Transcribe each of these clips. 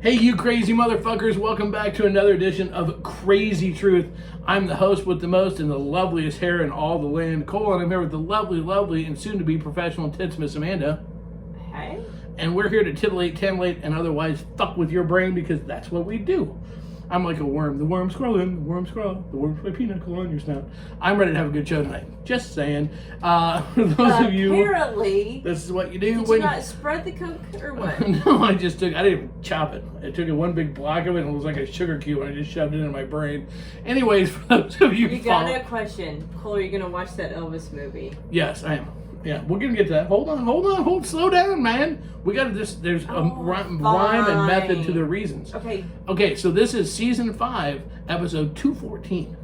Hey, you crazy motherfuckers, welcome back to another edition of Crazy Truth. I'm the host with the most and the loveliest hair in all the land, Cole, and I'm here with the lovely, and soon-to-be professional tits, Miss Amanda. Hey. And we're here to titillate, tantillate, and otherwise fuck with your brain because that's what we do. I'm like a worm. The worm's crawling, the worm's crawling, the worm's my peanut crawling on your snout. I'm ready to have a good show tonight. Just saying. For those of you, apparently, this is what you do. did you not spread the Coke or what? No, I didn't even chop it. I took one big block of it and it was like a sugar cube and I just shoved it in my brain. Anyways, for those of you You got a question. Cole, are you going to watch that Elvis movie? Yes, I am. Yeah, we're going to get to that. Hold on, slow down, man. We got to there's a rhyme and method to the reasons. Okay, so this is season 5, episode 214.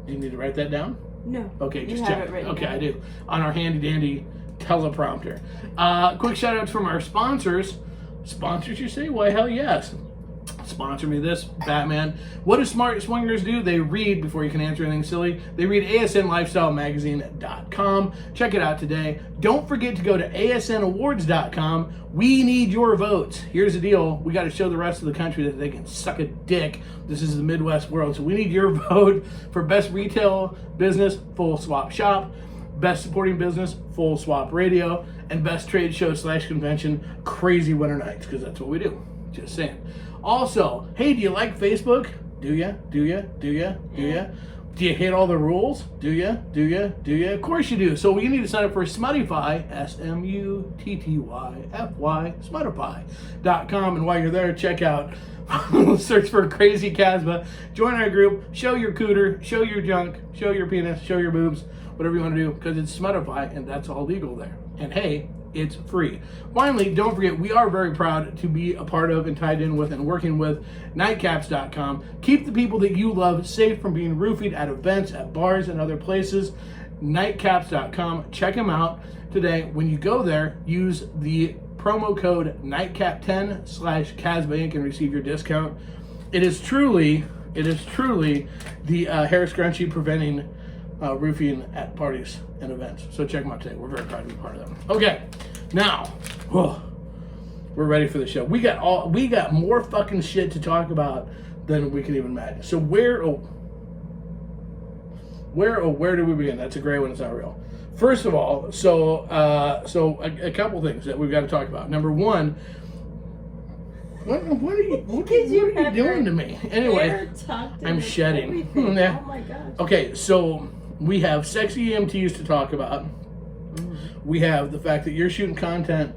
Do you need to write that down? No. Okay, just you check. Have it written okay, down. I do. On our handy dandy teleprompter. Quick shout outs from our sponsors. Sponsors, you say? Why, hell yes. Sponsor me this, Batman. What do smart swingers do? They read before you can answer anything silly. They read ASNLifestyleMagazine.com. Check it out today. Don't forget to go to ASNAwards.com. We need your votes. Here's the deal. We got to show the rest of the country that they can suck a dick. This is the Midwest world. So we need your vote for best retail business, Full Swap Shop. Best supporting business, Full Swap Radio. And best trade show / convention, Crazy Winter Nights. Because that's what we do. Just saying. Also, hey, do you like Facebook? Do ya? Do you hate all the rules? Do ya? Of course you do. So you need to sign up for Smuttify, SMUTTYFY, Smuttify.com. And while you're there, check out, search for Crazy Casbah. Join our group. Show your cooter, show your junk, show your penis, show your boobs, whatever you want to do, because it's Smuttify, and that's all legal there. And hey, it's free. Finally, don't forget, we are very proud to be a part of and tied in with and working with nightcaps.com. Keep the people that you love safe from being roofied at events, at bars, and other places. Nightcaps.com. Check them out today. When you go there, use the promo code NIGHTCAP10 /Casbah Inc. and receive your discount. It is truly the hair scrunchie preventing roofing at parties and events. So check them out today. We're very proud to be part of them. Okay, now we're ready for the show. We got more fucking shit to talk about than we can even imagine. So where do we begin? That's a great one. It's not real. First of all, so a couple things that we've got to talk about. Number one, what are you doing to me? Anyway, I'm shedding. Oh my gosh. Okay, so we have sexy EMTs to talk about. We have the fact that you're shooting content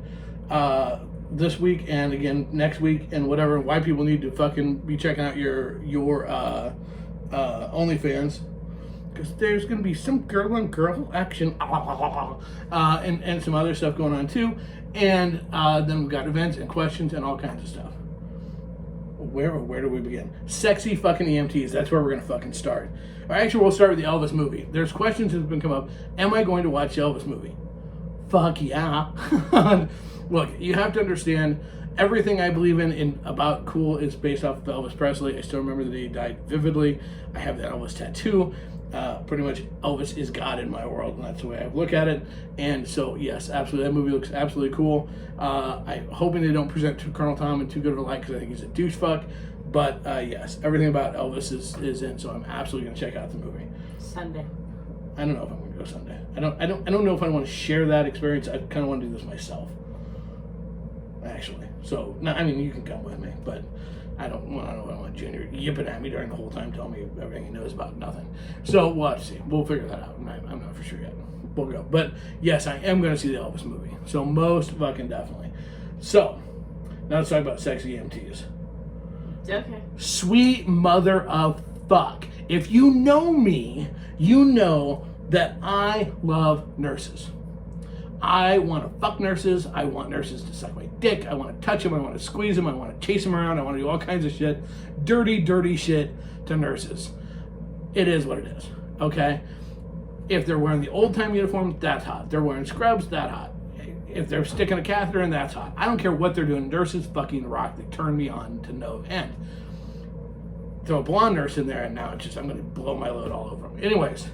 this week and again next week and whatever. Why people need to fucking be checking out your OnlyFans, because there's gonna be some girl on girl action and some other stuff going on too. And then we've got events and questions and all kinds of stuff. Where do we begin? Sexy fucking EMTs. That's where we're gonna fucking start. Or actually, we'll start with the Elvis movie. There's questions that have been come up. Am I going to watch the Elvis movie? Fuck yeah. Look, you have to understand, everything I believe in about cool is based off of Elvis Presley. I still remember that he died vividly. I have that Elvis tattoo. Pretty much Elvis is God in my world, and that's the way I look at it. And so, yes, absolutely, that movie looks absolutely cool. I'm hoping they don't present to Colonel Tom in too good of a light, because I think he's a douche fuck. But yes, everything about Elvis is in, so I'm absolutely gonna check out the movie. Sunday. I don't know if I'm gonna go Sunday. I don't know if I want to share that experience. I kind of want to do this myself, actually. So, no, I mean, you can come with me, but I don't want Junior yipping at me during the whole time, telling me everything he knows about nothing. So we'll have to see. We'll figure that out. I'm not for sure yet. We'll go. But yes, I am going to see the Elvis movie. So most fucking definitely. So now let's talk about sexy EMTs. Okay. Sweet mother of fuck. If you know me, you know that I love nurses. I want to fuck nurses. I want nurses to suck my dick. I want to touch them. I want to squeeze them. I want to chase them around. I want to do all kinds of shit. Dirty shit to nurses. It is what it is. Okay? If they're wearing the old-time uniform, that's hot. If they're wearing scrubs, that's hot. If they're sticking a catheter in, that's hot. I don't care what they're doing. Nurses fucking rock. They turn me on to no end. Throw a blonde nurse in there, and now it's just, I'm going to blow my load all over them. Anyways,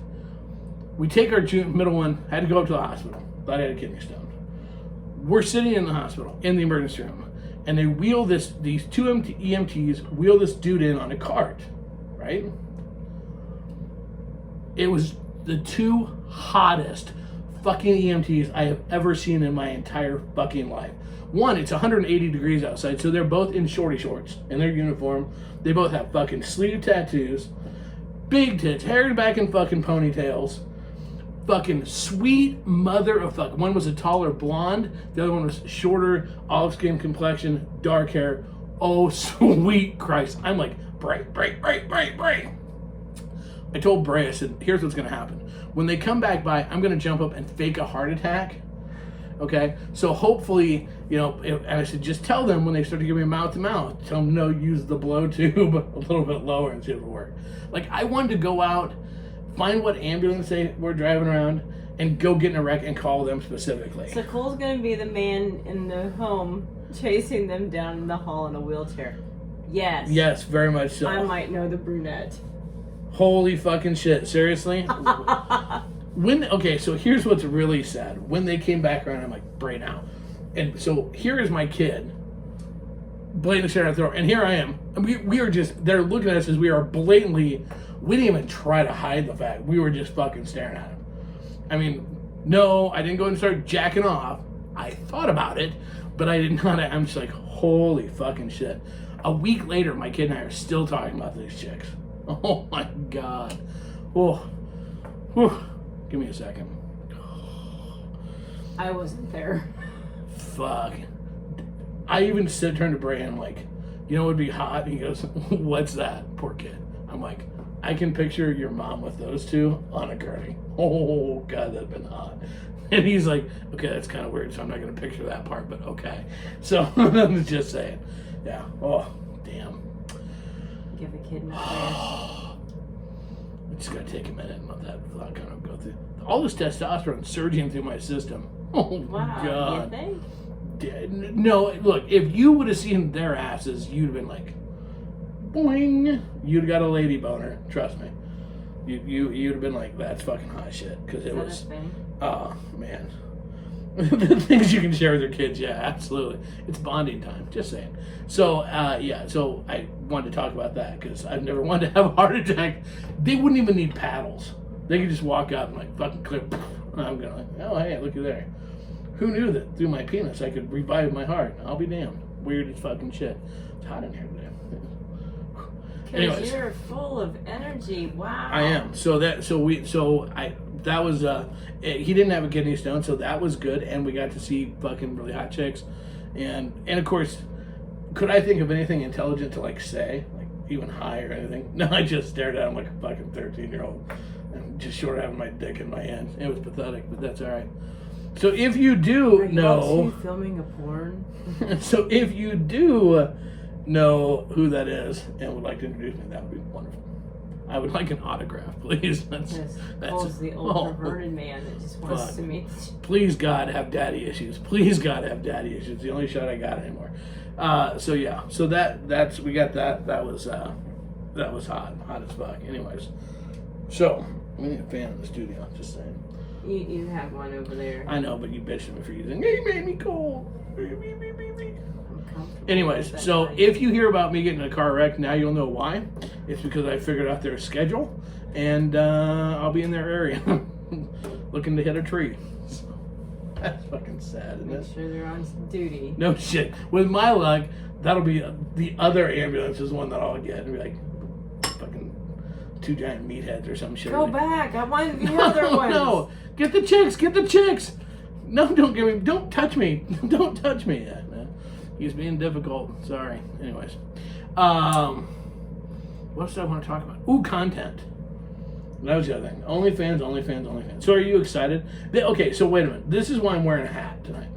we take our middle one, had to go up to the hospital. Thought I had a kidney stone. We're sitting in the hospital, in the emergency room, and they wheel these two EMTs wheel this dude in on a cart, right? It was the two hottest fucking EMTs I have ever seen in my entire fucking life. One, it's 180 degrees outside, so they're both in shorty shorts in their uniform. They both have fucking sleeve tattoos, big tits, hair back in fucking ponytails. Fucking sweet mother of fuck. One was a taller blonde, the other one was shorter, olive skin complexion, dark hair. Oh, sweet Christ. I'm like, Bray. I told Bray, I said, here's what's going to happen. When they come back by, I'm going to jump up and fake a heart attack. Okay? So hopefully, and I said, just tell them when they start to give me mouth to mouth, tell them no, use the blow tube a little bit lower and see if it'll work. Like, I wanted to go out, find what ambulance they were driving around, and go get in a wreck and call them specifically. So Cole's going to be the man in the home chasing them down the hall in a wheelchair. Yes. Yes, very much so. I might know the brunette. Holy fucking shit. Seriously? Okay, so here's what's really sad. When they came back around, I'm like, Bray now. And so here is my kid, blatantly staring at the door. And here I am. And we are just, they're looking at us as we are blatantly, we didn't even try to hide the fact. We were just fucking staring at him. I mean, no, I didn't go and start jacking off. I thought about it, but I did not. I'm just like, holy fucking shit. A week later, my kid and I are still talking about these chicks. Oh my God. Oh, whew. Give me a second. I wasn't there. Fuck. I even turned to Bray and I'm like, you know what would be hot? And he goes, what's that? Poor kid. I'm like, I can picture your mom with those two on a gurney. Oh God, that'd been hot. And he's like, okay, that's kind of weird, so I'm not going to picture that part, but okay. So I'm just saying. Yeah. Oh, damn. Give a kid enough. It's going to take a minute and let that thought kind of go through. All this testosterone surging through my system. Oh, wow, God. You think? No, look, if you would have seen their asses, you'd have been like, boing. You'd have got a lady boner. Trust me. You'd have been like, that's fucking hot shit. Because it was, oh, man. The things you can share with your kids, yeah, absolutely. It's bonding time, just saying. So, yeah, so I wanted to talk about that because I've never wanted to have a heart attack. They wouldn't even need paddles. They could just walk up and like fucking clip. I'm going like, oh, hey, looky there. Who knew that through my penis I could revive my heart? I'll be damned. Weird as fucking shit. It's hot in here today. Because you're full of energy. Wow. I am. That was he didn't have a kidney stone, so that was good, and we got to see fucking really hot chicks, and of course, could I think of anything intelligent to like say, like even hi or anything? No, I just stared at him like a fucking 13-year-old, and just short having my dick in my hand. It was pathetic, but that's all right. So if you do know, are you filming a porn? So if you do know who that is and would like to introduce me, that would be wonderful. I would like an autograph, please. That's the old perverted man that just wants to meet. Please God, have daddy issues. Please God, have daddy issues. The only shot I got anymore. So yeah, so that's we got that. That was hot as fuck. Anyways, so we need a fan in the studio. Just saying. You have one over there. I know, but you bitched at me for using. He made me cold. Anyways, so if you hear about me getting in a car wreck, now you'll know why. It's because I figured out their schedule, and I'll be in their area looking to hit a tree. So, that's fucking sad, isn't it? Make sure they're on duty. No shit. With my luck, that'll be the other ambulance is one that I'll get and be like, fucking 2 giant meatheads or some shit. Go back. I wanted the other ones. No, get the chicks. No, don't touch me. Don't touch me. Yeah, man. He's being difficult. Sorry. Anyways. What else do I want to talk about? Ooh, content. That was the other thing. OnlyFans. So are you excited? Okay, so wait a minute. This is why I'm wearing a hat tonight.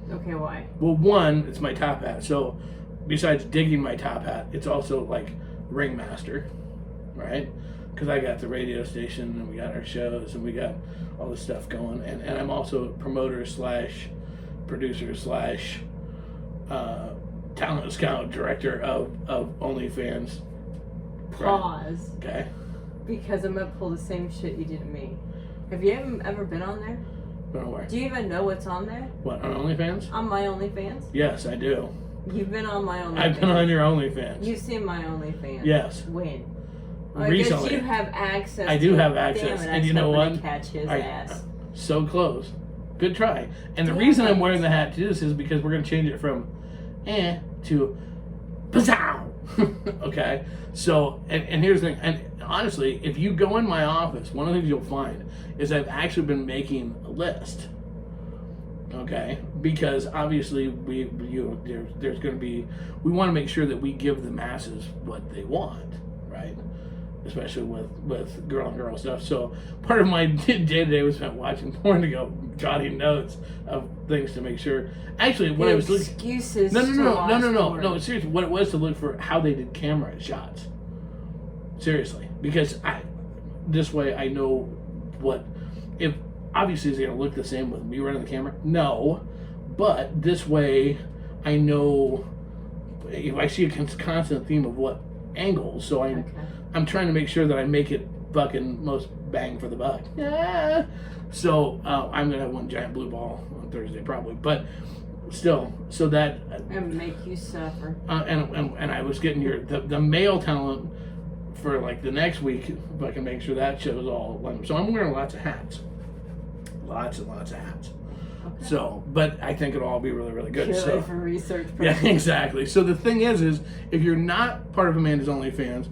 Okay, why? Well, one, it's my top hat. So besides digging my top hat, it's also like ringmaster, right? Because I got the radio station and we got our shows and we got all this stuff going. And I'm also promoter / producer / talent scout director of OnlyFans. Pause. Okay. Because I'm going to pull the same shit you did to me. Have you ever been on there? Don't worry. Do you even know what's on there? What, on OnlyFans? On my OnlyFans? Yes, I do. You've been on my OnlyFans. I've been on your OnlyFans. You've seen my OnlyFans. Yes. When? Recently. I guess you have access. I do to have it. access, Damn it, and you know what? To catch his ass. So close. Good try. And the reason I'm wearing the hat to this is because we're going to change it from to bazow. Okay? So, and here's the thing. And honestly, if you go in my office, one of the things you'll find is I've actually been making a list. Okay? Because obviously there's going to be, we want to make sure that we give the masses what they want, right? Especially with girl-on-girl stuff. So part of my day-to-day was spent watching porn to go jotting notes of things to make sure. Actually, what I was looking... Excuses No, No, seriously, what it was to look for how they did camera shots. Seriously. Because this way I know what... If obviously is it going to look the same with me running the camera? No. But this way I know if I see a constant theme of what angles, so I'm trying to make sure that I make it fucking most bang for the buck. Yeah. So I'm gonna have one giant blue ball on Thursday probably, but still, so that and make you suffer. And I was getting the male talent for like the next week, if I can make sure that shows all. So I'm wearing lots of hats, lots and lots of hats. Okay. So, but I think it'll all be really, really good. Purely for research purposes. Yeah, exactly. So the thing is if you're not part of Amanda's OnlyFans,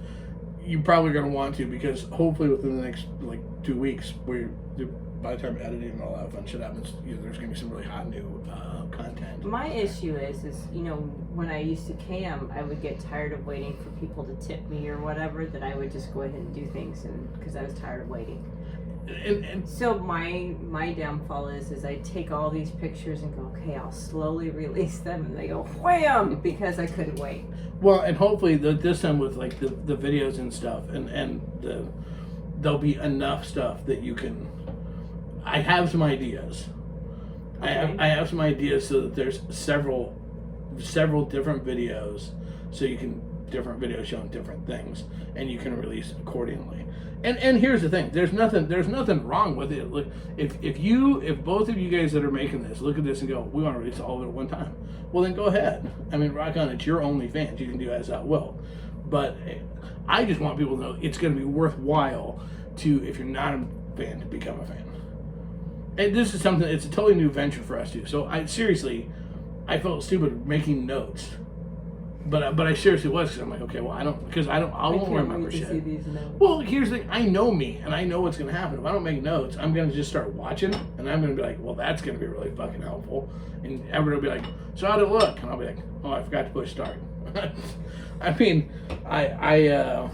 you're probably going to want to, because hopefully within the next like 2 weeks, by the time editing and all that fun shit happens, there's going to be some really hot new content. My issue is when I used to cam, I would get tired of waiting for people to tip me or whatever, that I would just go ahead and do things, and because I was tired of waiting. And so my downfall is I take all these pictures and go, okay, I'll slowly release them, and they go wham, because I couldn't wait. Well, and hopefully this time with like the videos and stuff, and there'll be enough stuff that you can. I have some ideas. Okay. I have some ideas so that there's several different videos, so you can different videos showing different things, and you can release accordingly. And here's the thing: there's nothing wrong with it. Look, if both of you guys that are making this look at this and go, we want to release all of it at one time, well then go ahead. I mean, rock on. It's your OnlyFans. You can do as at will. But I just want people to know it's going to be worthwhile if you're not a fan, to become a fan. And this is something. It's a totally new venture for us too. So I felt stupid making notes. But I seriously was, because I'm like, okay, well, I won't remember shit. See these notes. Well, here's the thing: I know me, and I know what's going to happen. If I don't make notes, I'm going to just start watching, and I'm going to be like, well, that's going to be really fucking helpful. And everybody will be like, so how'd it look? And I'll be like, oh, I forgot to push start. I mean, I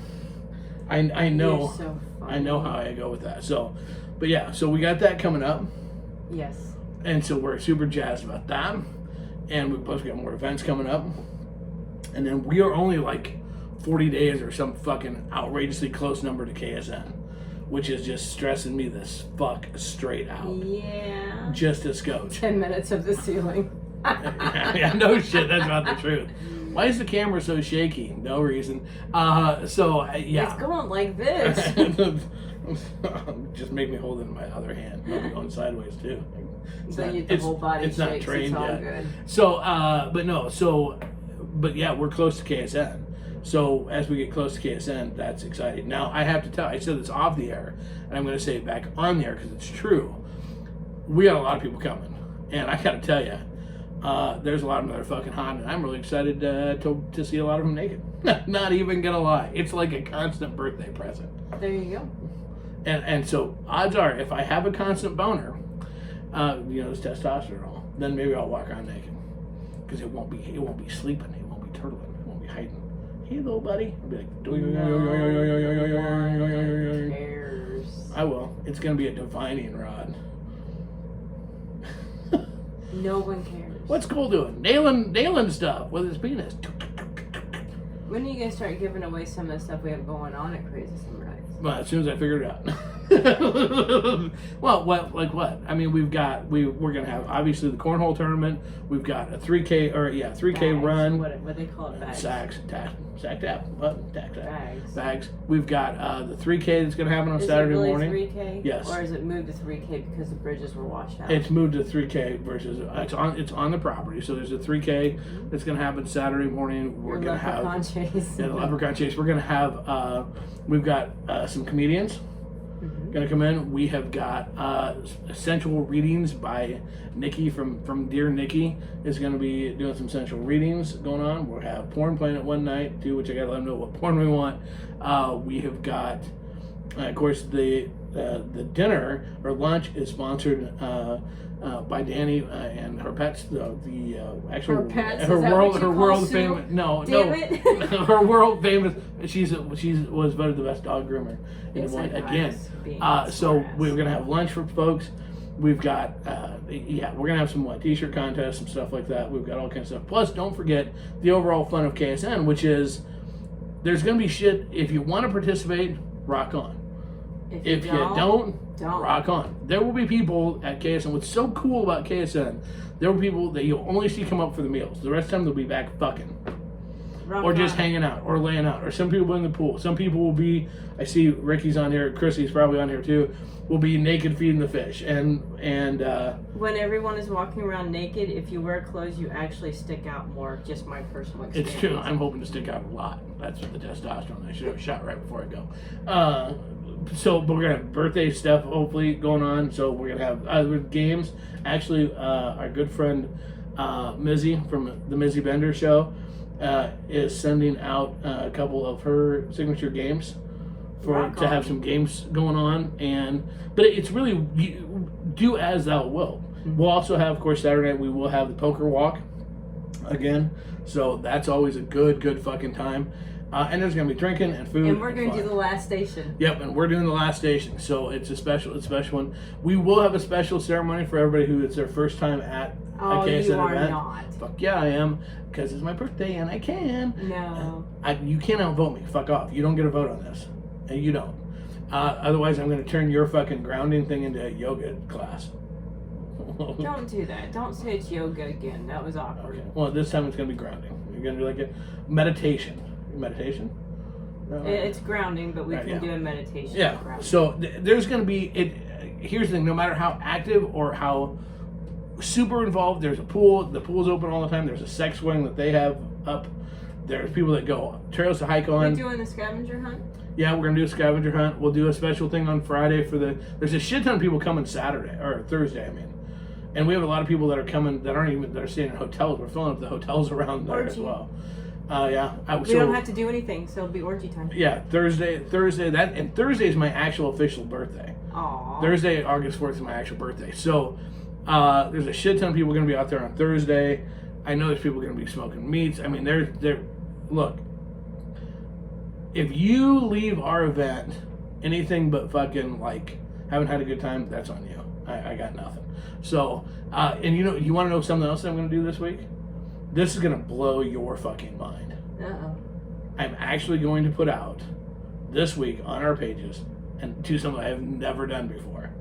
know, so I know how I go with that. So, but yeah, so we got that coming up. Yes. And so we're super jazzed about that, and we plus we got more events coming up. And then we are only like 40 days or some fucking outrageously close number to KSN, which is just stressing me this fuck straight out. Yeah. Just a scotch. 10 minutes of the ceiling. yeah, no shit, that's not the truth. Why is the camera so shaky? No reason. Yeah. It's going like this. Just make me hold it in my other hand. Maybe going sideways too. The whole body it's shakes. Not trained it's all yet. Good. So, but yeah, we're close to KSN. So as we get close to KSN, that's exciting. Now I have to tell, I said this off the air, and I'm going to say it back on the air because it's true. We got a lot of people coming, and I got to tell you, there's a lot of them that are fucking hot, and I'm really excited to see a lot of them naked. Not even gonna lie, it's like a constant birthday present. There you go. And so odds are, if I have a constant boner, it's testosterone, then maybe I'll walk around naked. Because it won't be sleeping, it won't be turtling, it won't be hiding. Hey, little buddy. I'll be like, Who cares? I will. It's gonna be a divining rod. No one cares. What's Cole doing? Nailing stuff with his penis. When are you gonna start giving away some of the stuff we have going on at Crazy Summer Nights? Well, as soon as I figure it out. Well, what? I mean, we're gonna have obviously the cornhole tournament. We've got a 3K run. What they call it? Bags. Bags. We've got the 3K that's gonna happen on Saturday morning. 3K? Yes. Or is it moved to 3K because the bridges were washed out? It's moved to 3K versus it's on the property. So there's a 3K that's gonna happen Saturday morning. We're gonna have the leprechaun chase. We're gonna have we've got some comedians gonna come in. We have got essential readings by Nikki from Dear Nikki is gonna be doing some essential readings going on. We'll have porn playing at one night too, which I gotta let them know what porn we want. We have got of course the dinner or lunch is sponsored by Danny and her pets. Actual her world famous her world famous. She was voted the best dog groomer in Des Moines again. So we're gonna have lunch for folks. We've got we're gonna have some t-shirt contests, some stuff like that. We've got all kinds of stuff. Plus, don't forget the overall fun of KSN, which is there's gonna be shit. If you want to participate, rock on. If you don't, rock on. There will be people at KSN. What's so cool about KSN, there will be people that you'll only see come up for the meals. The rest of the time they'll be back fucking. Or just hanging out or laying out. Or some people in the pool. Some people will be, I see Ricky's on here, Chrissy's probably on here too, will be naked feeding the fish. And when everyone is walking around naked, if you wear clothes, you actually stick out more. Just my personal experience. It's true. I'm hoping to stick out a lot. That's the testosterone. I should have a shot right before I go. But we're gonna have birthday stuff hopefully going on. So we're gonna have with games. Actually, our good friend Mizzy from the Mizzy Bender Show is sending out a couple of her signature games to have some games going on. But it's really do as thou will. We'll also have, of course, Saturday night we will have the poker walk again. So that's always a good fucking time. And there's going to be drinking and food. And we're going to do the last station. Yep, and we're doing the last station. So it's a special one. We will have a special ceremony for everybody who it's their first time at a KSN you are event. Not. Fuck yeah, I am. Because it's my birthday and I can. No. You can't outvote me. Fuck off. You don't get a vote on this. And you don't. Otherwise, I'm going to turn your fucking grounding thing into a yoga class. Don't do that. Don't say it's yoga again. That was awkward. Okay. Well, this time it's going to be grounding. You're going to do like a meditation. Meditation? It's grounding, but we can do a meditation. Yeah. So there's going to be here's the thing: no matter how active or how super involved, there's a pool. The pool's open all the time. There's a sex wing that they have up. There's people that go trails to hike on. We're doing the scavenger hunt. Yeah, we're gonna do a scavenger hunt. We'll do a special thing on Friday There's a shit ton of people coming Saturday or Thursday. I mean, and we have a lot of people that are coming that are staying in hotels. We're filling up the hotels around there as well. Yeah. We don't have to do anything, so it'll be orgy time. Yeah, Thursday. Thursday is my actual official birthday. Aww. Thursday, August 4th is my actual birthday. So there's a shit ton of people going to be out there on Thursday. I know there's people going to be smoking meats. I mean, look, if you leave our event anything but fucking like haven't had a good time, that's on you. I got nothing. So, and you want to know something else that I'm going to do this week? This is going to blow your fucking mind. Uh-oh. I'm actually going to put out this week on our pages and do something I have never done before.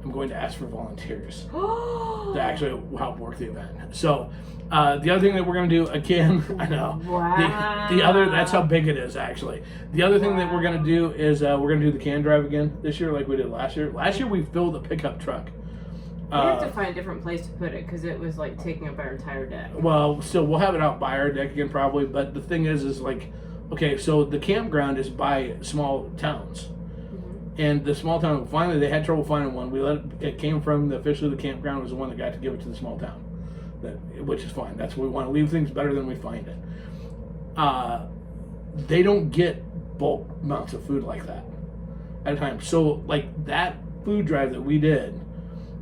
I'm going to ask for volunteers to actually help work the event. So the other thing that we're going to do, again, I know. Wow. The other, that's how big it is, actually. The other thing that we're going to do is we're going to do the can drive again this year like we did last year. Last year we filled a pickup truck. We have to find a different place to put it because it was like taking up our entire deck. Well, still, we'll have it out by our deck again probably, but the thing is like, okay, so the campground is by small towns. And the small town, finally, they had trouble finding one. It came from officially the campground was the one that got to give it to the small town, which is fine. That's what we want to leave things better than we find it. They don't get bulk amounts of food like that at a time. So, like that food drive that we did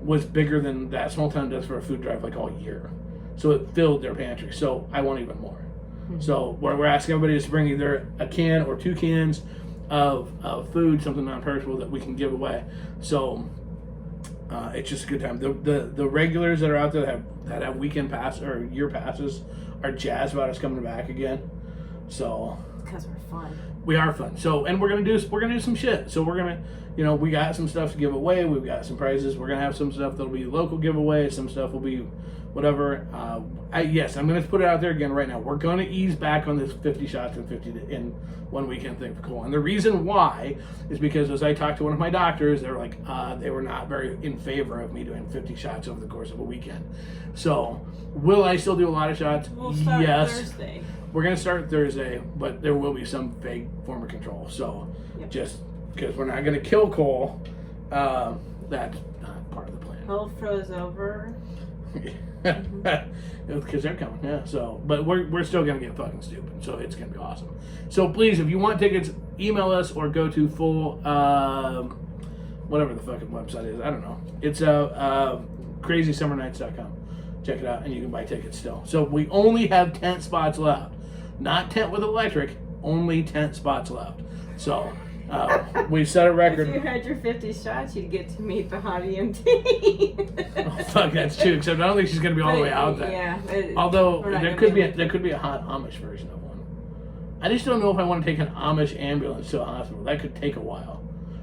was bigger than that small town does for a food drive like all year. So it filled their pantry. So I want even more. So we're asking everybody to bring either a can or 2 cans of food, something non-perishable that we can give away. So it's just a good time. The regulars that are out there that have weekend pass or year passes are jazzed about us coming back again. So Because we're fun. We are fun. So, and we're gonna do some shit. So we're gonna, we got some stuff to give away. We've got some prizes. We're gonna have some stuff that'll be local giveaway. Some stuff will be whatever. Yes, I'm gonna put it out there again right now. We're gonna ease back on this 50 shots and 50 in 1 weekend thing for Cole. And the reason why is because as I talked to one of my doctors, they were like, they were not very in favor of me doing 50 shots over the course of a weekend. So, will I still do a lot of shots? We'll start yes. Thursday. We're going to start Thursday, but there will be some vague form of control. So, just because we're not going to kill Cole, that's not part of the plan. Cole froze over. Because they're coming, yeah. So, but we're still going to get fucking stupid. So, it's going to be awesome. So, please, if you want tickets, email us or go to full, whatever the fucking website is. I don't know. It's crazysummernights.com. Check it out, and you can buy tickets still. So, we only have tent spots left. Not tent with electric, only tent spots left. So, we set a record. If you had your 50 shots, you'd get to meet the hot EMT. Oh, fuck, that's true. Except I don't think she's gonna be all the way out there. Yeah. Although there could be a hot Amish version of one. I just don't know if I want to take an Amish ambulance to a hospital. That could take a while.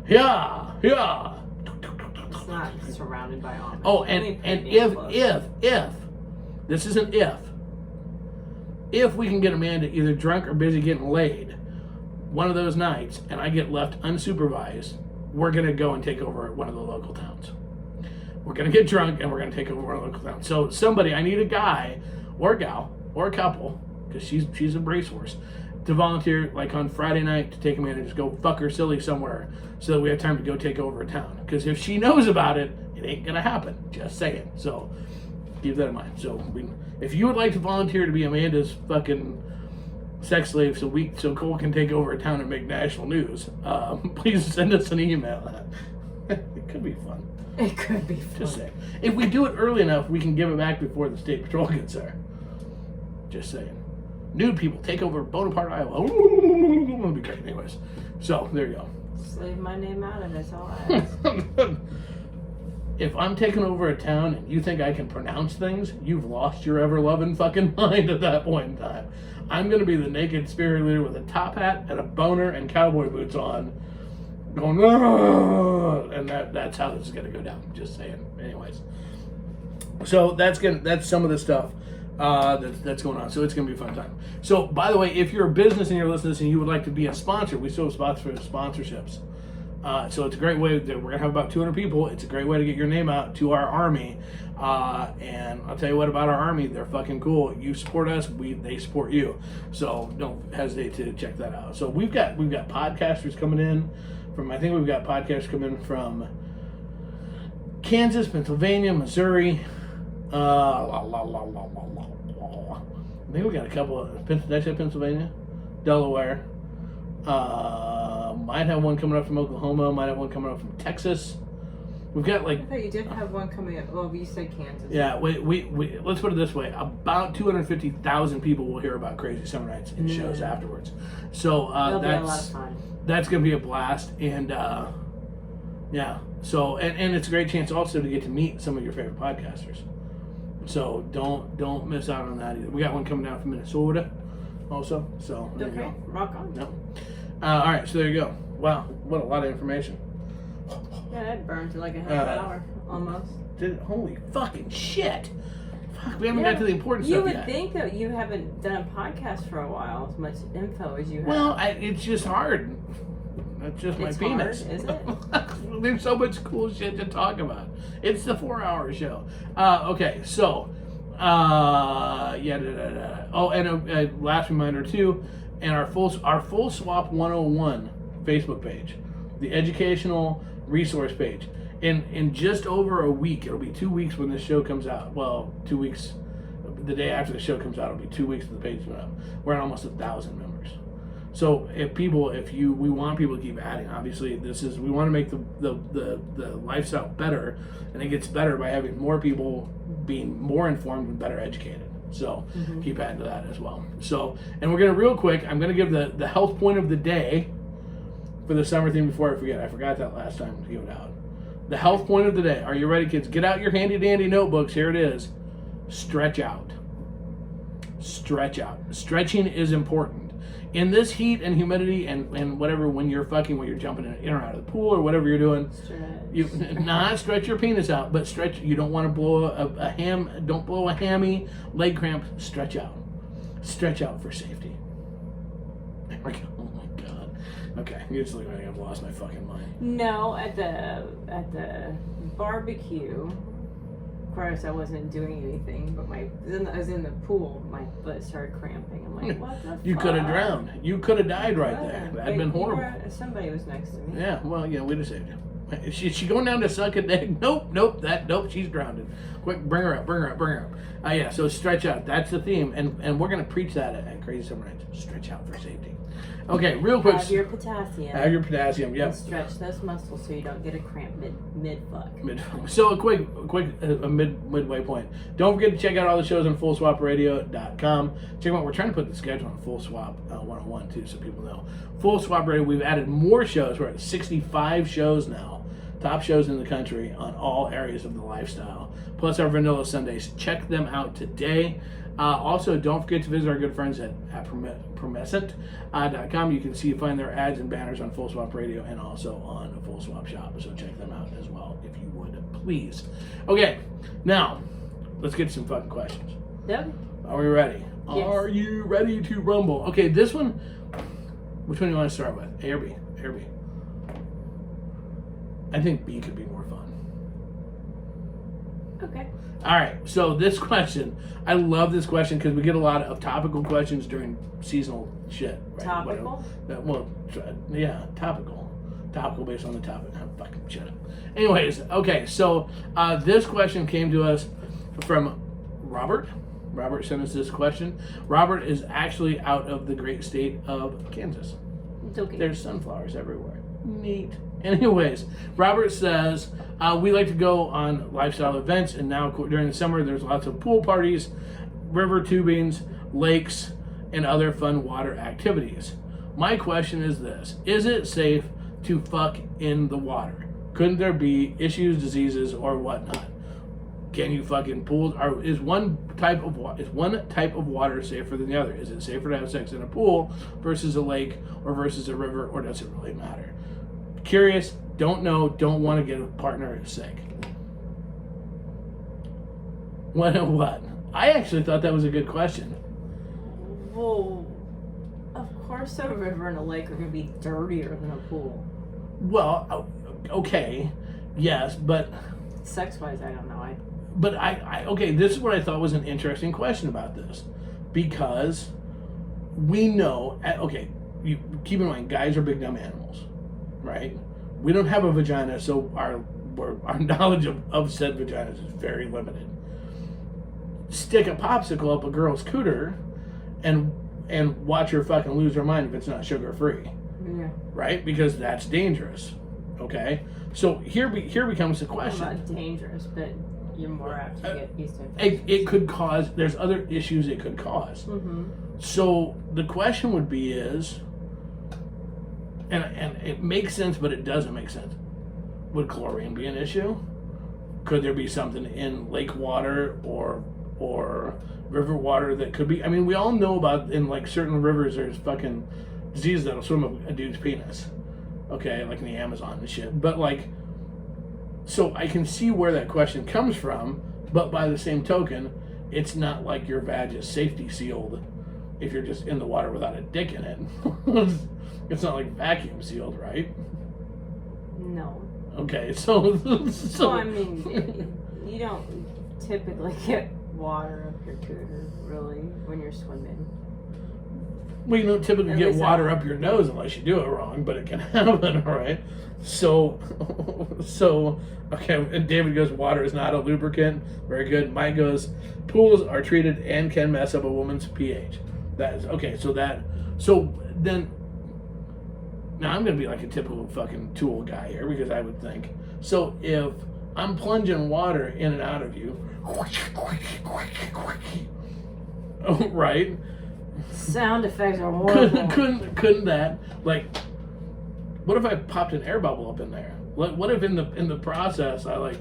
Yeah. It's not surrounded by Amish. Oh, and if this is an if we can get Amanda either drunk or busy getting laid one of those nights and I get left unsupervised, we're going to go and take over one of the local towns. We're going to get drunk and we're going to take over one of the local towns. So somebody, I need a guy or a gal or a couple, because she's a racehorse, to volunteer like on Friday night to take Amanda and just go fuck her silly somewhere so that we have time to go take over a town. Because if she knows about it, it ain't going to happen. Just saying. So keep that in mind. So if you would like to volunteer to be Amanda's fucking sex slave so Cole can take over a town and make national news, please send us an email. It could be fun. It could be fun. Just saying. If we do it early enough, we can give it back before the state patrol gets there. Just saying. Nude people take over Bonaparte, Iowa. It'll be great. Anyways. So, there you go. Just leave my name out of it, that's all I ask. If I'm taking over a town and you think I can pronounce things, you've lost your ever-loving fucking mind at that point in time. I'm going to be the naked spirit leader with a top hat and a boner and cowboy boots on, going, "Argh!" And that's how this is going to go down. Just saying. Anyways. So that's some of the stuff that's going on. So it's going to be a fun time. So, by the way, if you're a business and you're listening to this and you would like to be a sponsor, we still have spots for sponsorships. So it's a great way. We're going to have about 200 people. It's a great way to get your name out to our army. And I'll tell you what about our army. They're fucking cool. You support us, they support you. So don't hesitate to check that out. So we've got podcasters coming in from, I think we've got podcasters coming from Kansas, Pennsylvania, Missouri. I think we got a couple of, did I say Pennsylvania? Delaware. Might have one coming up from Oklahoma. Might have one coming up from Texas. We've got like. I thought you did have one coming up. Well, you said Kansas. Yeah, we let's put it this way: about 250,000 people will hear about Crazy Summer Nights in shows afterwards. So that'll be a lot of fun. That's gonna be a blast, and yeah. So and it's a great chance also to get to meet some of your favorite podcasters. So don't miss out on that either. We got one coming down from Minnesota, also. So there you go. Rock on. Yep. All right, so there you go. Wow, what a lot of information. Yeah, that burned to like a half hour, almost. Holy fucking shit. Fuck, we haven't got to the important stuff yet. You would think that you haven't done a podcast for a while, as much info as you have. Well, it's just hard. That's just my penis. Hard, is it? There's so much cool shit to talk about. It's the 4-hour show. Okay, so, Oh, and a last reminder too, and our full swap 101 Facebook page, the educational resource page. In just over a week, it'll be 2 weeks when this show comes out. Well, 2 weeks, the day after the show comes out, it'll be 2 weeks that the page went up. We're at almost 1,000 members. So we want people to keep adding. Obviously, we want to make the lifestyle better, and it gets better by having more people being more informed and better educated. So keep adding to that as well. So, and we're gonna real quick. I'm gonna give the health point of the day for the summer theme before I forget. I forgot that last time to give it out. The health point of the day. Are you ready, kids? Get out your handy dandy notebooks. Here it is. Stretch out. Stretch out. Stretching is important. in this heat and humidity and whatever, when you're jumping in or out of the pool or whatever you're doing, you not stretch your penis out, but stretch. You don't want to blow a ham. Don't blow a hammy, leg cramp. Stretch out for safety. There we go. Oh my god. Okay, you're just looking like I've lost my fucking mind. No, at the barbecue. Of course, I wasn't doing anything, but I was in the pool. My foot started cramping. I'm like, what the fuck? You could have drowned. You could have died right there. That'd been horrible. Somebody was next to me. Yeah, well, we'd have saved you. Is she going down to suck a dick? Nope, she's drowned. Quick, bring her up. Yeah, so stretch out. That's the theme, and we're going to preach that at Crazy Summer Nights. Stretch out for safety. Okay, real quick. Have your potassium. Yep. And stretch those muscles so you don't get a cramp mid-fuck. So a quick midway point. Don't forget to check out all the shows on FullSwapRadio.com. Check them out. We're trying to put the schedule on Full Swap 101 too, so people know. Full Swap Radio, we've added more shows. We're at 65 shows now. Top shows in the country on all areas of the lifestyle. Plus our Vanilla Sundays. Check them out today. Also, don't forget to visit our good friends at Promescent.com. You can find their ads and banners on Full Swap Radio and also on the Full Swap Shop. So check them out as well, if you would, please. Okay, now, let's get some fucking questions. Yep. Are we ready? Yes. Are you ready to rumble? Okay, this one, which one do you want to start with? A or B? A or B? I think B could be more fun. Okay. All right, so this question, I love this question because we get a lot of topical questions during seasonal shit. Right? Topical? Yeah, topical. Topical based on the topic. Oh, fucking shut up. Anyways, okay, so this question came to us from Robert. Robert sent us this question. Robert is actually out of the great state of Kansas. It's okay. There's sunflowers everywhere. Neat. Anyways, Robert says, we like to go on lifestyle events, and now during the summer there's lots of pool parties, river tubings, lakes, and other fun water activities. My question is this: is it safe to fuck in the water? Couldn't there be issues, diseases, or whatnot? Can you fuck in pools? Is one type of water safer than the other? Is it safer to have sex in a pool versus a lake or versus a river, or does it really matter? Curious, don't know, don't want to get a partner sick. What? I actually thought that was a good question. Well, of course a river and a lake are going to be dirtier than a pool. Well, okay, yes, but... Sex-wise, I don't know. Okay, this is what I thought was an interesting question about this. Because we know, okay, you keep in mind, guys are big dumb animals. Right? We don't have a vagina, so our knowledge of said vaginas is very limited. Stick a popsicle up a girl's cooter and watch her fucking lose her mind if it's not sugar free. Yeah. Right? Because that's dangerous. Okay? So here becomes the question. Well, not dangerous, but you're more apt to get used to it. It could cause, there's other issues it could cause. Mm-hmm. So the question would be is, and it makes sense, but it doesn't make sense. Would chlorine be an issue? Could there be something in lake water or river water that could be? I mean, we all know about in like certain rivers there's fucking diseases that'll swim up a dude's penis. Okay, like in the Amazon and shit. But like, so I can see where that question comes from, but by the same token, it's not like your vag is safety sealed if you're just in the water without a dick in it. It's not like vacuum sealed, right? No. Okay, so Well, I mean, you don't typically get water up your cooter, really, when you're swimming. Well, you don't typically get water up your nose unless you do it wrong, but it can happen, all right? So, okay, and David goes, water is not a lubricant. Very good. Mike goes, pools are treated and can mess up a woman's pH. That is, okay, so then, now I'm going to be like a typical fucking tool guy here because I would think, so if I'm plunging water in and out of you, right? Sound effects are horrible. Couldn't that, like, what if I popped an air bubble up in there? What if in the process I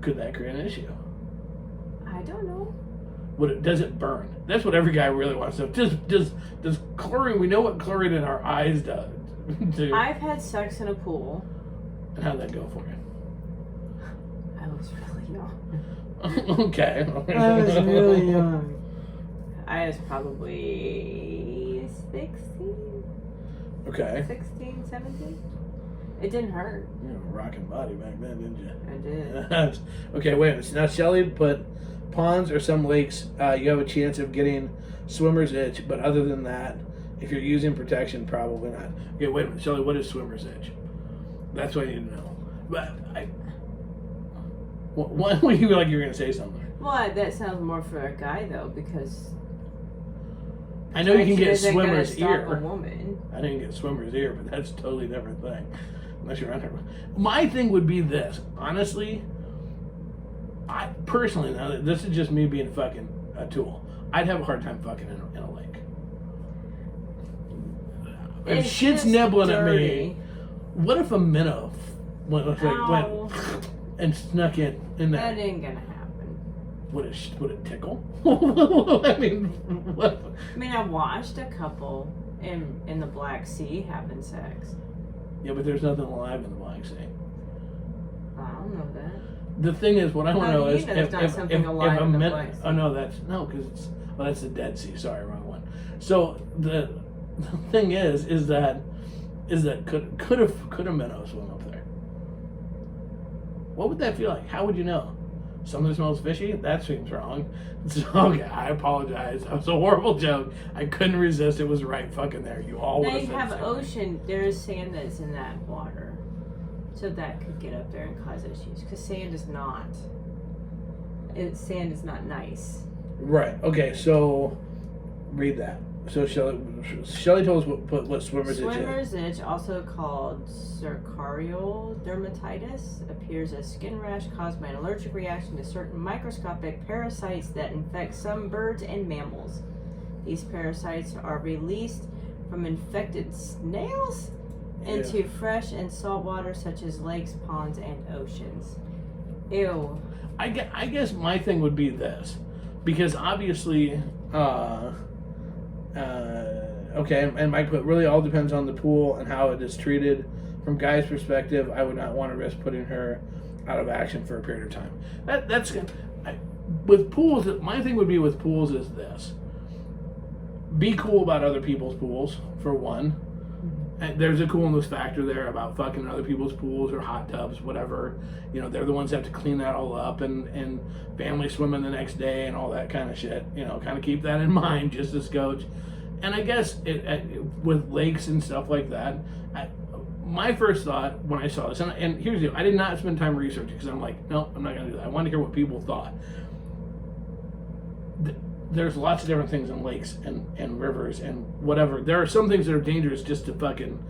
could that create an issue? I don't know. does it burn? That's what every guy really wants to know. Does chlorine, we know what chlorine in our eyes does. I've had sex in a pool. And how'd that go for you? I was really young. Okay. I was really young. I was probably 16. Okay. 16, 17. It didn't hurt. You had a rocking body back then, didn't you? I did. Okay, wait a minute. Now, Shelly put ponds or some lakes, you have a chance of getting swimmer's itch, but other than that, if you're using protection, probably not. Okay, wait a minute. Shelly, what is swimmer's itch? That's what I need to know. But why would you feel like you were going to say something? Well, that sounds more for a guy, though, because I know you can get isn't gonna swimmer's stop ear. a woman. I didn't get swimmer's ear, but that's a totally different thing. Unless you're under. My thing would be this. Honestly, I personally, now this is just me being fucking a tool. I'd have a hard time fucking in a lake. If It's shit's just nibbling at me, dirty. what if a minnow went Ow. and snuck in That that? ain't gonna happen. Would it tickle? I mean, what? I mean, I watched a couple in the Black Sea having sex. Yeah, but there's nothing alive in the Black Sea. I don't know that. The thing is, what I want to know do you is know there's not something alive a in the min- Black Sea? Oh no, because that's the Dead Sea. Sorry, wrong one. So the thing is that could a minnow swim up there? What would that feel like? How would you know? Something smells fishy? That seems wrong. So, okay, I apologize. That was a horrible joke. I couldn't resist. It was right fucking there. You all would Now have you said have something. ocean. There is sand that's in that water, so that could get up there and cause issues. Because sand is not. Sand is not nice. Right. Okay. So, read that. So Shelly told us what swimmer's itch is. Swimmer's itch, also called cercarial dermatitis, appears as skin rash caused by an allergic reaction to certain microscopic parasites that infect some birds and mammals. These parasites are released from infected snails into fresh and salt water such as lakes, ponds, and oceans. Ew. I guess my thing would be this, because obviously, okay, and Mike put, really all depends on the pool and how it is treated. From guy's perspective, I would not want to risk putting her out of action for a period of time. With pools, my thing would be with pools is this. Be cool about other people's pools, for one. And there's a coolness factor there about fucking other people's pools or hot tubs, whatever. You know, they're the ones that have to clean that all up and family swimming the next day and all that kind of shit. You know, kind of keep that in mind just as coach. And I guess with lakes and stuff like that, my first thought when I saw this, and here's the deal, I did not spend time researching because I'm like, no, I'm not going to do that. I want to hear what people thought. There's lots of different things in lakes and rivers and whatever. There are some things that are dangerous just to fucking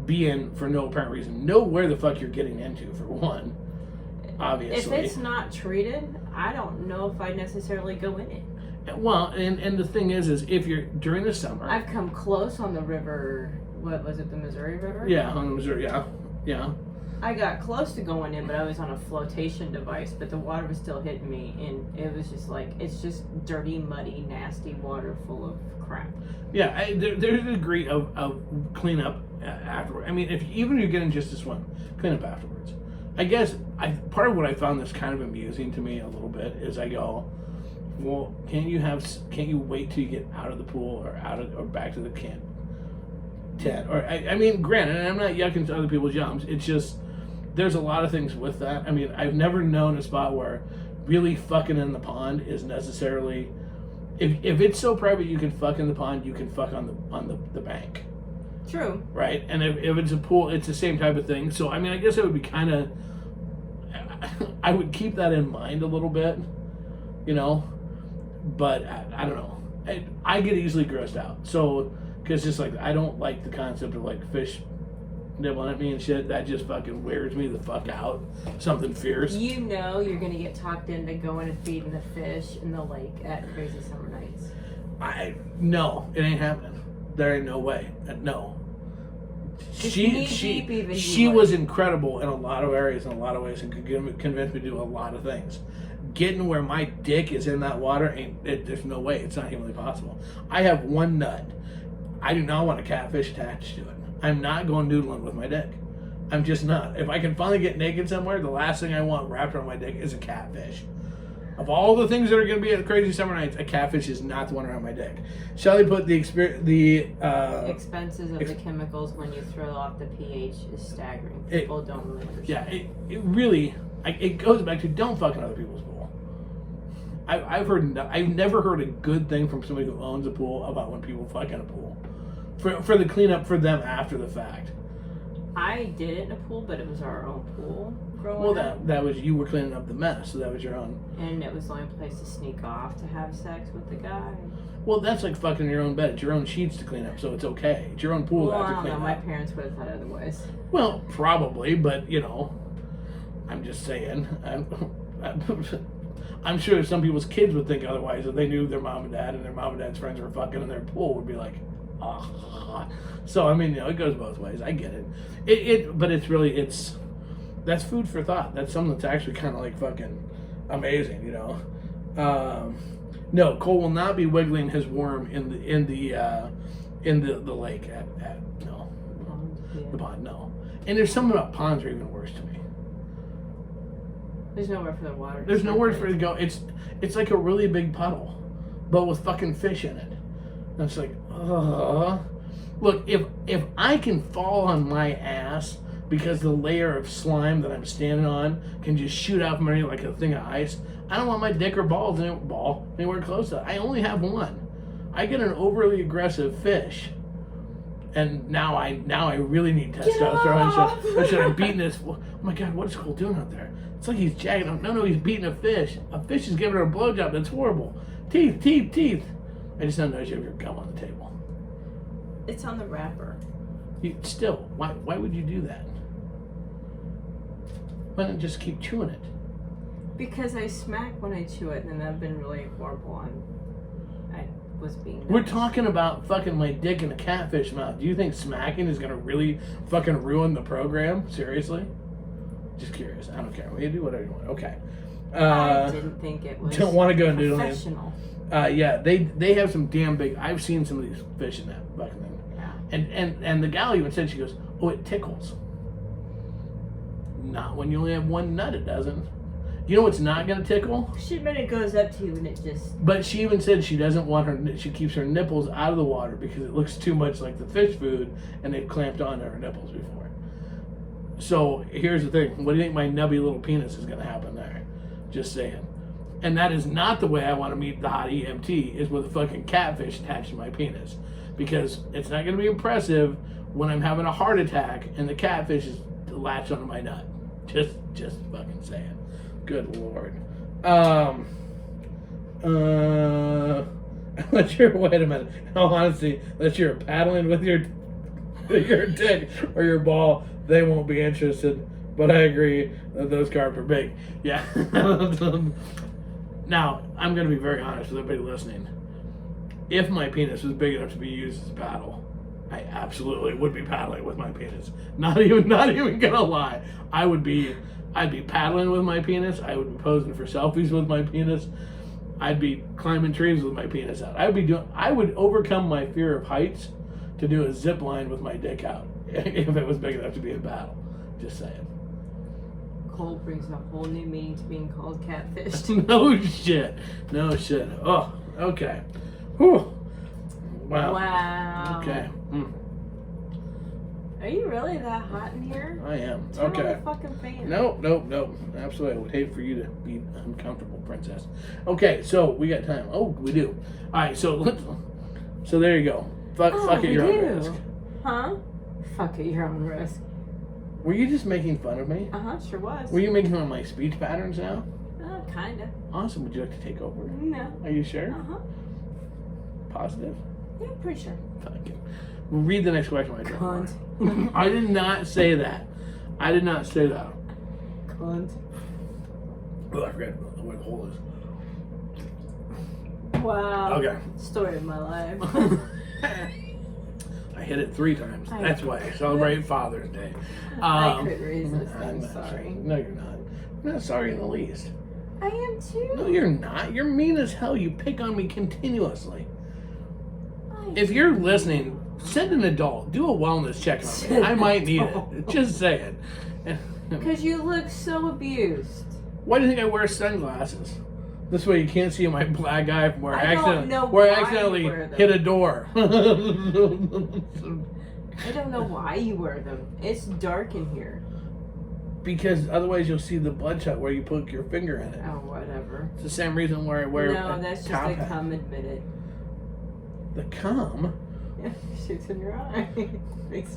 be in for no apparent reason. Know where the fuck you're getting into, for one, obviously. If it's not treated, I don't know if I necessarily go in it. Well, and the thing is if you're during the summer. I've come close on the river. What was it, the Missouri River? Yeah, on the Missouri. Yeah. I got close to going in, but I was on a flotation device. But the water was still hitting me, and it was just like it's just dirty, muddy, nasty water full of crap. Yeah, there's a degree of cleanup afterward. I mean, even if you're getting just to swim, clean up afterwards. I guess part of what I found that's kind of amusing to me a little bit is I go, well, can't you wait till you get out of the pool or back to the tent? Or I mean, granted, and I'm not yucking to other people's yums. It's just there's a lot of things with that. I mean, I've never known a spot where really fucking in the pond is necessarily. If it's so private you can fuck in the pond, you can fuck on the bank. True. Right, and if it's a pool, it's the same type of thing. So I mean, I guess it would be kind of. I would keep that in mind a little bit, you know. But I don't know. I get easily grossed out. So, because just like, I don't like the concept of like fish nibbling at me and shit. That just fucking wears me the fuck out. Something fierce. You know you're going to get talked into going and feeding the fish in the lake at Crazy Summer Nights. No, it ain't happening. There ain't no way. No. She was incredible in a lot of areas, in a lot of ways, and could convince me to do a lot of things. getting where my dick is in that water, there's no way. It's not humanly possible. I have one nut. I do not want a catfish attached to it. I'm not going doodling with my dick. I'm just not. If I can finally get naked somewhere, the last thing I want wrapped around my dick is a catfish. Of all the things that are going to be at the Crazy Summer Nights, a catfish is not the one around my dick. Shelly put the expenses of the chemicals when you throw off the pH is staggering. People don't really understand. Yeah, it really, it goes back to don't fuck in other people's pool. I've never heard a good thing from somebody who owns a pool about when people fuck in a pool. For the cleanup for them after the fact. I did it in a pool, but it was our own pool growing Well, up. that was, you were cleaning up the mess, so that was your own. And it was the only place to sneak off to have sex with the guy. Well, that's like fucking your own bed. It's your own sheets to clean up, so it's okay. It's your own pool Well, to I don't clean know. up. My parents would have thought otherwise. Well, probably, but, you know, I'm just saying. I'm sure some people's kids would think otherwise if they knew their mom and dad and their mom and dad's friends were fucking in their pool would be like, ah. So, I mean, you know, it goes both ways. I get it. But it's really, that's food for thought. That's something that's actually kind of like fucking amazing, you know. No, Cole will not be wiggling his worm in the lake no. Yeah. The pond, no. And there's something about ponds are even worse to me. There's nowhere for the water. There's nowhere for it to go. It's like a really big puddle, but with fucking fish in it. And it's like, Look, if I can fall on my ass because the layer of slime that I'm standing on can just shoot out from underneath like a thing of ice, I don't want my dick or balls anywhere close to it. I only have one. I get an overly aggressive fish. And now I really need testosterone. Should I'm beating this? Oh my God, what is Cole doing out there? It's like he's jagging him. No, he's beating a fish. A fish is giving her a blowjob. That's horrible. Teeth. I just don't know if you have your gum on the table. It's on the wrapper. Why would you do that? Why not just keep chewing it? Because I smack when I chew it, and I've been really horrible. I was being nice. We're talking about fucking my dick in a catfish mouth. Do you think smacking is gonna really fucking ruin the program? Seriously? Just curious. I don't care. You do whatever you want. Okay. I didn't think it was. Don't want to go and do professional. Yeah, they have some damn big. I've seen some of these fish in that fucking thing. Yeah. And the gal even said, she goes, "Oh, it tickles." Not when you only have one nut. It doesn't. You know what's not gonna tickle? She meant it goes up to you and it just. But she even said she doesn't want her. She keeps her nipples out of the water because it looks too much like the fish food, and they've clamped onto her nipples before. So here's the thing. What do you think my nubby little penis is gonna happen there? Just saying. And that is not the way I want to meet the hot EMT, is with a fucking catfish attached to my penis. Because it's not going to be impressive when I'm having a heart attack and the catfish is latched onto my nut. Just fucking saying. Good Lord. Unless you're, wait a minute. No, honestly, unless you're paddling with your dick or your ball, they won't be interested. But I agree that those carbs are big. Yeah. Now, I'm going to be very honest with everybody listening. If my penis was big enough to be used as a paddle, I absolutely would be paddling with my penis. Not even gonna lie. I'd be paddling with my penis. I would be posing for selfies with my penis. I'd be climbing trees with my penis out. I would overcome my fear of heights to do a zip line with my dick out if it was big enough to be a paddle. Just saying. Cole brings a whole new meaning to being called catfish. No shit. Oh, okay. Whew. Wow. Okay. Are you really that hot in here? I am. Turn okay. on the fucking fan. Nope. Absolutely. I would hate for you to be uncomfortable, princess. Okay, so we got time. Oh, we do. All right, so there you go. Fuck it, your own risk. Huh? Fuck it, your own risk. Were you just making fun of me? Sure was. Were you making fun of my speech patterns now? Kinda. Awesome. Would you like to take over? No. Are you sure? Positive? Yeah, pretty sure. Fuck it. Read the next question. Cunt. I did not say that. Cunt. Oh, I forgot where the hole is. Wow. Okay. Story of my life. I hit it 3 times. That's why I celebrate Father's Day. I couldn't resist. I'm sorry. No, you're not. I'm not sorry in the least. I am too. No, you're not. You're mean as hell. You pick on me continuously. If you're listening, send an adult. Do a wellness check on me. I might need it. Just saying. Because you look so abused. Why do you think I wear sunglasses? This way you can't see my black eye from where I accidentally hit a door. I don't know why you wear them. It's dark in here. Because otherwise you'll see the bloodshot where you poke your finger in it. Oh, whatever. It's the same reason why I wear No, that's just top the hat. cum admitted. The cum? Yeah, shoots in your eye.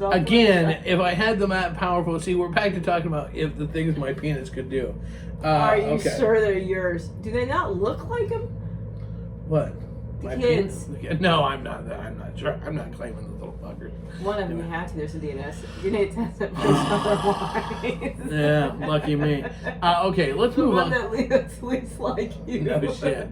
Again, if I had them that powerful, see, we're back to talking about if the things my penis could do. Are you sure they're yours? Do they not look like them? What? The My kids. Penis? No, I'm not. I'm not sure. I'm not claiming the little fuckers. One of them had to. There's a DNA test that proves otherwise. Yeah, lucky me. Okay, let's move on. The one that least like you. No shit.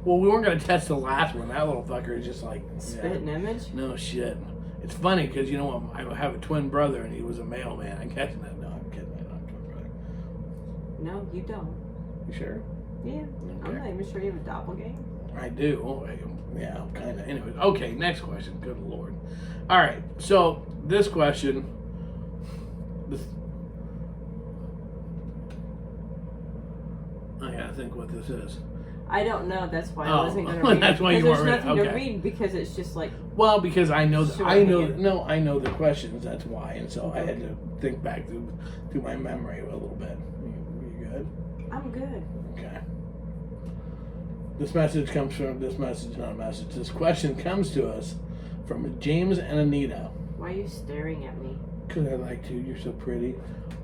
Well, we weren't going to test the last one. That little fucker is just like... Spitting image? No shit. It's funny because, you know, I have a twin brother and he was a mailman. I'm catching that. No, I'm kidding. I'm not a twin brother. No, you don't. You sure? Yeah. Okay. I'm not even sure you have a doppelganger. I do. Yeah, kind of. Anyway, okay, next question. Good Lord. All right, so this question... I got to think what this is. I don't know. That's why I wasn't going to read. That's why you weren't reading. There's nothing okay. to read because it's just like. Well, because I know Sure, I know the questions. That's why, and so I had to think back through my memory a little bit. You good? I'm good. Okay. This message comes from this question comes to us from James and Anita. Why are you staring at me? Because I like to. You're so pretty.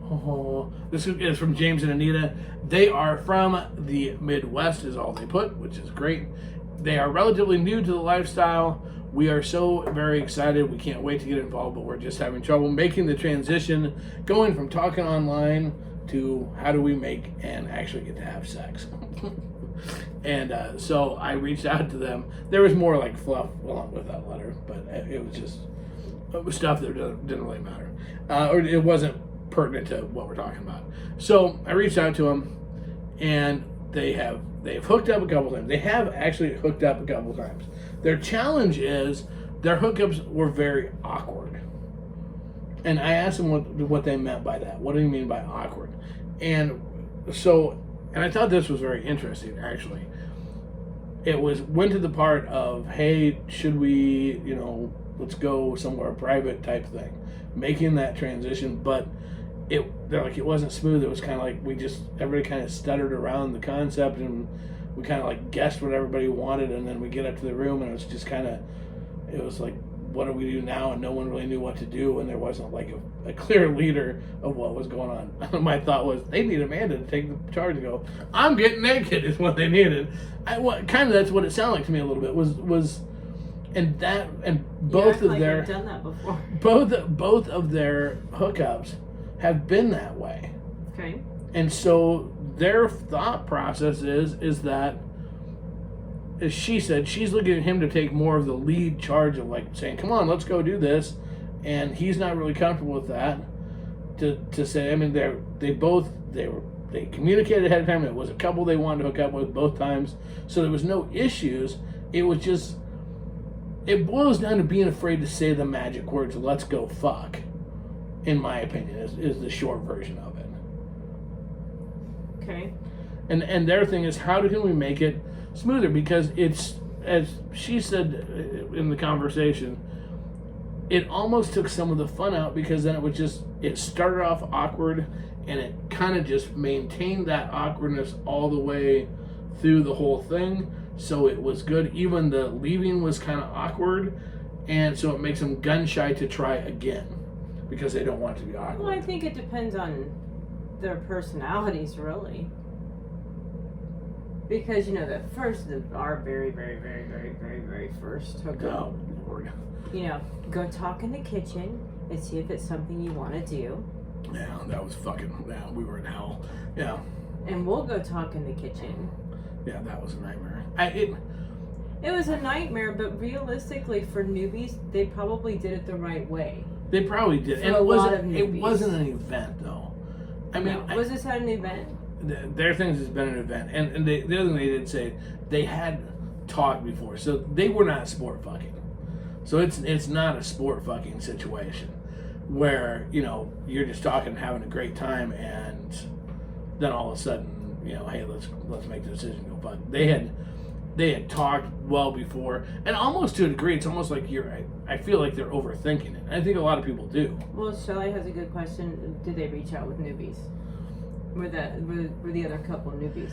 Oh, this is from James and Anita. They are from the Midwest, is all they put, which is great. They are relatively new to the lifestyle. We are so very excited. We can't wait to get involved, but we're just having trouble making the transition, going from talking online to how do we make and actually get to have sex. And so I reached out to them. There was more like fluff along with that letter, but it was stuff that didn't really matter. Or it wasn't pertinent to what we're talking about. So I reached out to them, and they've hooked up a couple times. They have actually hooked up a couple times. Their challenge is their hookups were very awkward. And I asked them what they meant by that. What do you mean by awkward? And I thought this was very interesting, actually. It went to the part of, hey, should we, let's go somewhere private type thing. Making that transition, but they're like, it wasn't smooth. It was kind of like everybody kind of stuttered around the concept, and we kind of like guessed what everybody wanted, and then we get up to the room, and it was just it was like, what do we do now? And no one really knew what to do, and there wasn't like a clear leader of what was going on. My thought was, they need Amanda to take the charge and go, I'm getting naked is what they needed. That's what it sounded like to me a little bit was and both of their I've done that before. both of their hookups have been that way. Okay. And so their thought process is that, as she said, she's looking at him to take more of the lead charge of like saying, come on, let's go do this. And he's not really comfortable with that. To say, I mean, they communicated ahead of time. It was a couple they wanted to hook up with both times. So there was no issues. It was just, it boils down to being afraid to say the magic words, let's go fuck. In my opinion, is the short version of it. Okay. And their thing is, how can we make it smoother? Because it's, as she said in the conversation, it almost took some of the fun out, because then it started off awkward, and it kind of just maintained that awkwardness all the way through the whole thing. So it was good. Even the leaving was kind of awkward, and so it makes them gun shy to try again, because they don't want it to be awkward. Well, I think it depends on their personalities, really. Because, our very, very, very, very, very, very first hookup. Oh, Lord. Go talk in the kitchen and see if it's something you want to do. Yeah, that was we were in hell. Yeah. And we'll go talk in the kitchen. Yeah, that was a nightmare. It was a nightmare, but realistically, for newbies, they probably did it the right way. They probably did. For And a lot of it newbies. wasn't an event, though. I mean, was this at an event? their things has been an event. And the other thing they did say, they had talked before, so they were not sport fucking. So it's not a sport fucking situation where, you know, you're just talking, having a great time, and then all of a sudden, you know, hey, let's make the decision, go fuck. They had talked well before, and almost to a degree, it's almost like I feel like they're overthinking it. And I think a lot of people do. Well, Shelly has a good question. Did they reach out with newbies? Were the other couple newbies?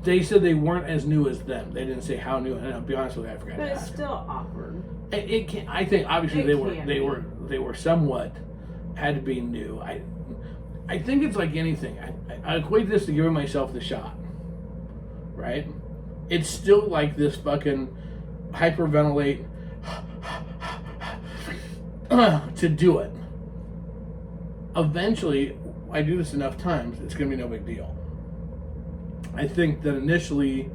They said they weren't as new as them. They didn't say how new. And I'll be honest with you, I forgot. But to it's ask. Still awkward. It can. I think obviously they were somewhat had to be new. I think it's like anything. I equate this to giving myself the shot. Right? It's still like this fucking hyperventilate to do it. Eventually, I do this enough times, it's going to be no big deal. I think that initially,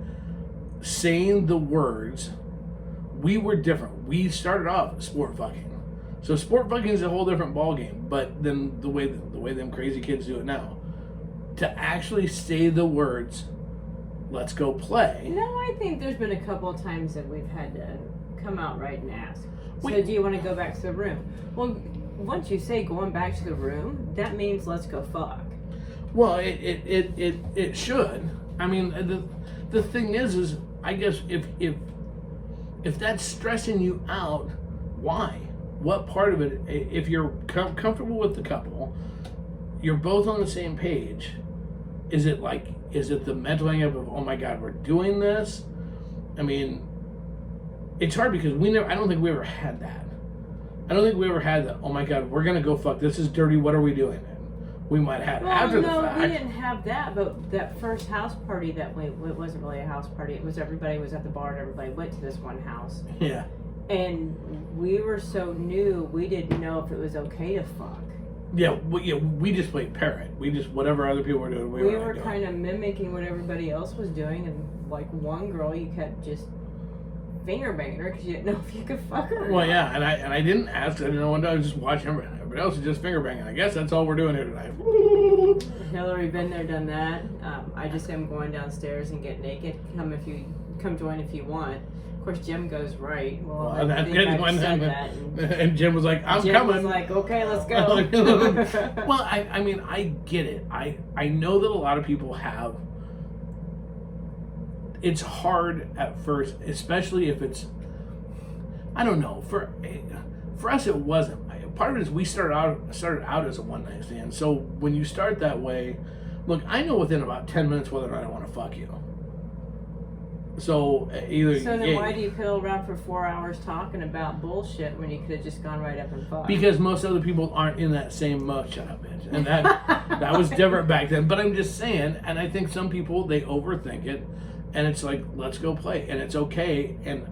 saying the words, we were different. We started off sport fucking. So sport fucking is a whole different ballgame, but then the way them crazy kids do it now. To actually say the words, let's go play. No, I think there's been a couple of times that we've had to come out right and ask. So do you want to go back to the room? Well, once you say going back to the room, that means let's go fuck. Well, it should. I mean, the thing is I guess if that's stressing you out, why? What part of it? If you're comfortable with the couple, you're both on the same page. Is it the mental hang up of, oh my God, we're doing this? I mean, it's hard because I don't think we ever had that. I don't think we ever had that, oh my God, we're gonna go fuck, this is dirty, what are we doing? We might have after the fact. No, we didn't have that, but that first house party it wasn't really a house party, it was everybody was at the bar and everybody went to this one house. Yeah. And we were so new, we didn't know if it was okay to fuck. Yeah, we just played parrot. We just, whatever other people were doing, we were kind of mimicking what everybody else was doing, and like one girl, you kept just finger banging her because you didn't know if you could fuck her. Well, yeah, and I didn't ask. I didn't know what I was just watching everybody. Everybody else is just finger banging. I guess that's all we're doing here tonight. Hillary, been there, done that. I just am going downstairs and get naked. Come join if you want. Of course, Jim goes right. Well, I think I said that. And Jim was like, I'm coming. Jim was like, okay, let's go. Well, I mean, I get it. I know that a lot of people have. It's hard at first, especially if it's, I don't know, for us it wasn't. Part of it is we started out as a one night stand. So when you start that way, look, I know within about 10 minutes whether or not I want to fuck you. So why do you piddle around for 4 hours talking about bullshit when you could have just gone right up and fucked? Because most other people aren't in that same mode. Shut up, bitch. And that was different back then. But I'm just saying, and I think some people, they overthink it, and it's like, let's go play, and it's okay. And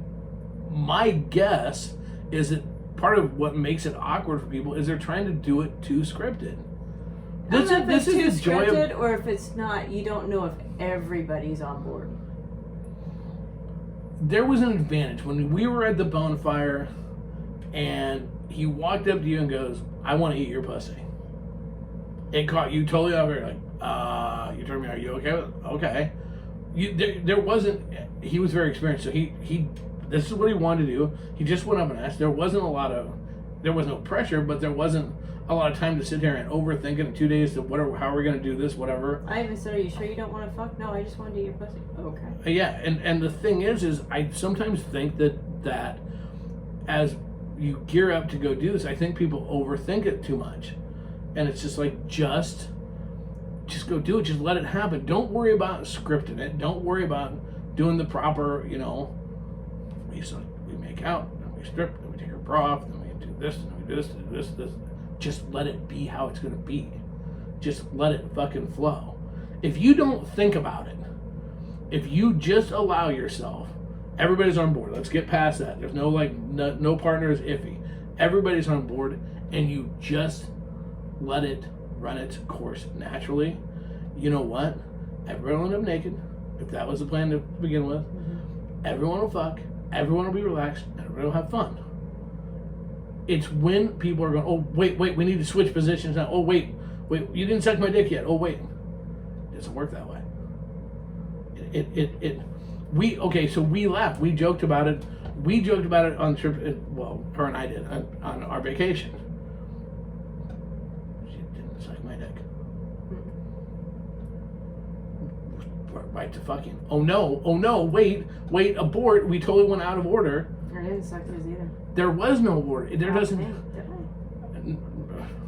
my guess is that part of what makes it awkward for people is they're trying to do it too scripted. This is the joy of it, or if it's not, you don't know if everybody's on board. There was an advantage when we were at the bonfire, and he walked up to you and goes, "I want to eat your pussy." It caught you totally off guard, like, you told me, "Are you okay?" Okay. There wasn't. He was very experienced, so he. This is what he wanted to do. He just went up and asked. There was no pressure, but there wasn't a lot of time to sit there and overthink it in 2 days to whatever, how are we going to do this, whatever. I even said, are you sure you don't want to fuck? No, I just wanted to eat your pussy. Okay. Yeah, and the thing is I sometimes think that as you gear up to go do this, I think people overthink it too much. And it's just like, just go do it. Just let it happen. Don't worry about scripting it. Don't worry about doing the proper, we make out, then we strip, then we take our bra off, then we do this, and we do this. Just let it be how it's going to be. Just let it fucking flow. If you don't think about it, if you just allow yourself, everybody's on board. Let's get past that. There's no partner is iffy. Everybody's on board, and you just let it run its course naturally. You know what? Everyone will end up naked, if that was the plan to begin with. Mm-hmm. Everyone will fuck. Everyone will be relaxed. Everybody will have fun. It's when people are going, oh, wait, we need to switch positions now. Oh, wait, you didn't suck my dick yet. Oh, wait. doesn't work that way. So we laughed. We joked about it. We joked about it on the trip. Well, her and I did on our vacation. She didn't suck my dick. Right to fucking. Oh no, wait, abort. We totally went out of order. I didn't suck his either. There was no order. There doesn't.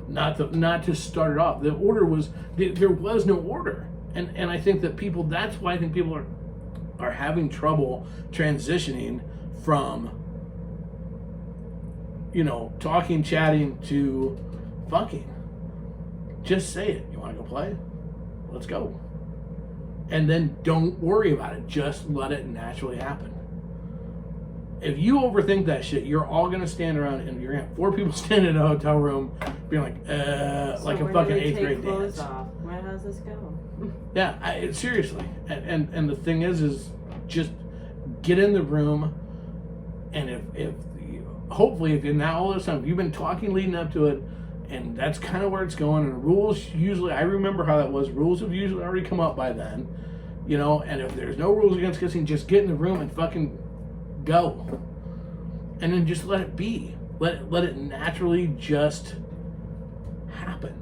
Not to start it off. The order was there was no order, and I think that people. That's why I think people are having trouble transitioning from, talking, chatting to fucking. Just say it. You want to go play? Let's go. And then don't worry about it. Just let it naturally happen. If you overthink that shit, you're all going to stand around and you're going to have 4 people standing in a hotel room being like, like a fucking 8th grade dance. Off? Where does this go? Yeah, seriously. And the thing is just get in the room, and if hopefully, if you're now all this time, if you've been talking leading up to it, and that's kind of where it's going, and rules usually, I remember how that was, rules have usually already come up by then, and if there's no rules against kissing, just get in the room and fucking go. And then just let it be. Let it naturally just happen.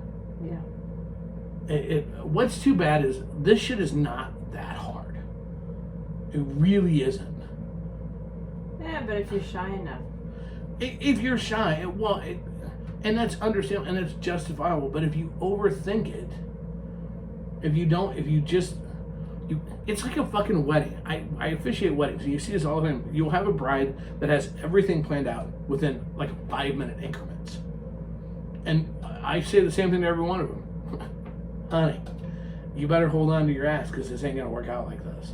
Yeah. What's too bad is this shit is not that hard. It really isn't. Yeah, but if you're shy enough. If you're shy, and that's understandable and it's justifiable, but if you overthink it, it's like a fucking wedding. I officiate weddings. You see this all the time. You'll have a bride that has everything planned out within like 5-minute increments. And I say the same thing to every one of them. Honey, you better hold on to your ass because this ain't going to work out like this.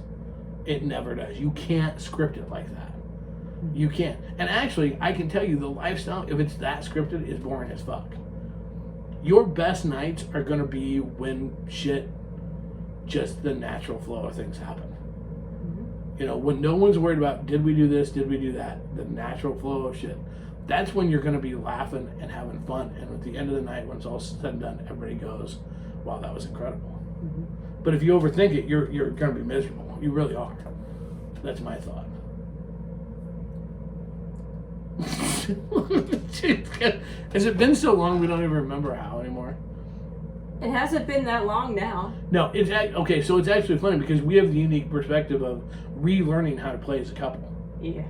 It never does. You can't script it like that. You can't. And actually, I can tell you the lifestyle, if it's that scripted, is boring as fuck. Your best nights are going to be when shit, just the natural flow of things happen. Mm-hmm. When no one's worried about, did we do this, did we do that? The natural flow of shit. That's when you're going to be laughing and having fun. And at the end of the night, when it's all said and done, everybody goes, wow, that was incredible. Mm-hmm. But if you overthink it, you're going to be miserable. You really are. That's my thought. Has it been so long we don't even remember how anymore? It hasn't been that long now. No, okay, so it's actually funny because we have the unique perspective of relearning how to play as a couple. Yeah.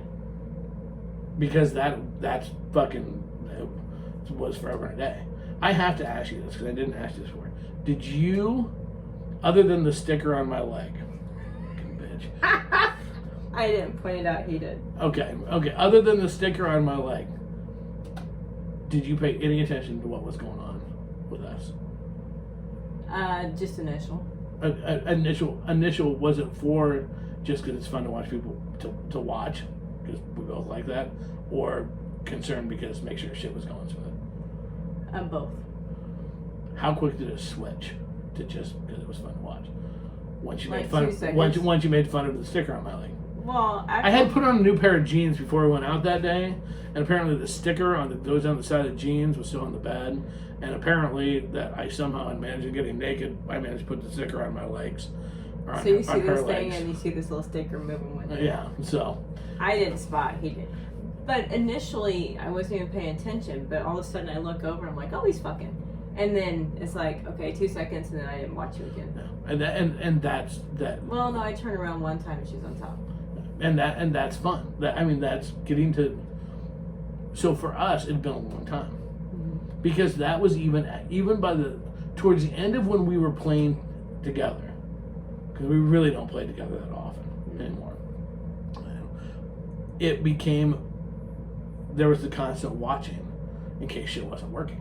Because that's fucking was forever and a day. I have to ask you this because I didn't ask you this before. Did you, other than the sticker on my leg, fucking bitch. I didn't point it out, he did. Okay. Other than the sticker on my leg, did you pay any attention to what was going on with us? Just initial. Initial wasn't for just because it's fun to watch people to watch, because we both like that, or concerned because make sure shit was going smooth? Both. How quick did it switch to just because it was fun to watch? Once you like made fun. 2 seconds. Once you made fun of the sticker on my leg. Well, I had put on a new pair of jeans before we went out that day, and apparently the sticker on that was on the side of the jeans was still on the bed, and apparently that I somehow had managed to get naked. I managed to put the sticker on my legs. So you see this thing and you see this little sticker moving with it. Yeah, so. I didn't spot, he did. But initially, I wasn't even paying attention, but all of a sudden I look over and I'm like, oh, he's fucking. And then it's like, okay, 2 seconds, and then I didn't watch you again. No. And that's that. Well, no, I turned around one time and she's on top. And that's fun. That's getting to. So for us, it'd been a long time, mm-hmm. because that was even by towards the end of when we were playing together, because we really don't play together that often mm-hmm. anymore. It became there was the constant watching in case shit wasn't working,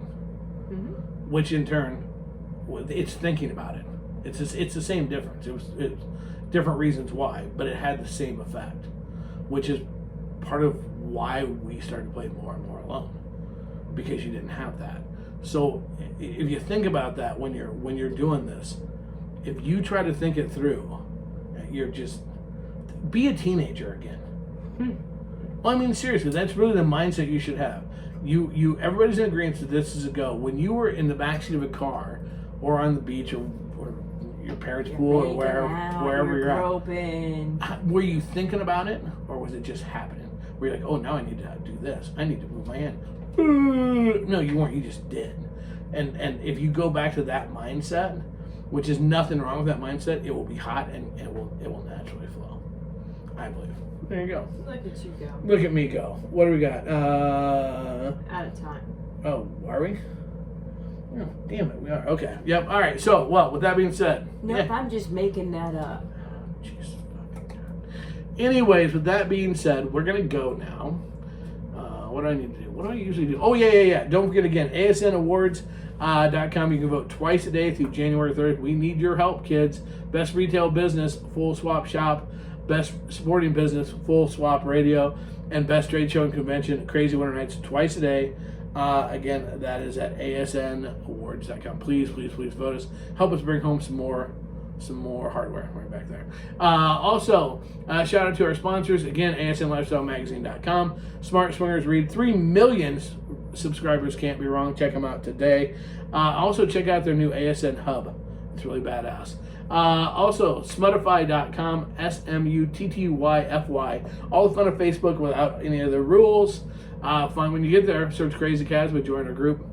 mm-hmm. which in turn, it's thinking about it. It's the same difference. It's different reasons why, but it had the same effect, which is part of why we started playing more and more alone, because you didn't have that. So if you think about that when you're doing this, if you try to think it through, you're just be a teenager again. Well, I mean, seriously, that's really the mindset you should have. You everybody's in agreement that this is a go. When you were in the backseat of a car or on the beach or your parents' You're pool or making wherever you're groping. at. Were you thinking about it, or was it just happening? Were you like, oh, now I need to do this. I need to move my hand. No, you weren't. You just did. And if you go back to that mindset, which is nothing wrong with that mindset, it will be hot and it will naturally flow. I believe. There you go. Look at you go. Look at me go. What do we got? Out of time. Oh, are we? Oh, damn it, we are. Okay. Yep. All right. So, well, with that being said. Nope, I'm just making that up. Jesus fucking God. Anyways, with that being said, we're going to go now. What do I need to do? What do I usually do? Oh, yeah. Don't forget again, ASNawards.com. You can vote twice a day through January 3rd. We need your help, kids. Best retail business, Full Swap Shop. Best sporting business, Full Swap Radio. And best trade show and convention, Krazy Winter Nights, twice a day. Again, that is at ASNawards.com. Please vote us. Help us bring home some more hardware right back there. Also, shout out to our sponsors. Again, ASNLifestyleMagazine.com. Smart Swingers read 3 million subscribers. Can't be wrong. Check them out today. Also, check out their new ASN Hub. It's really badass. Also, Smuttify.com. SMUTTYFY. All the fun of Facebook without any of the rules. Fun when you get there. Search Krazy Casbah. Join our group.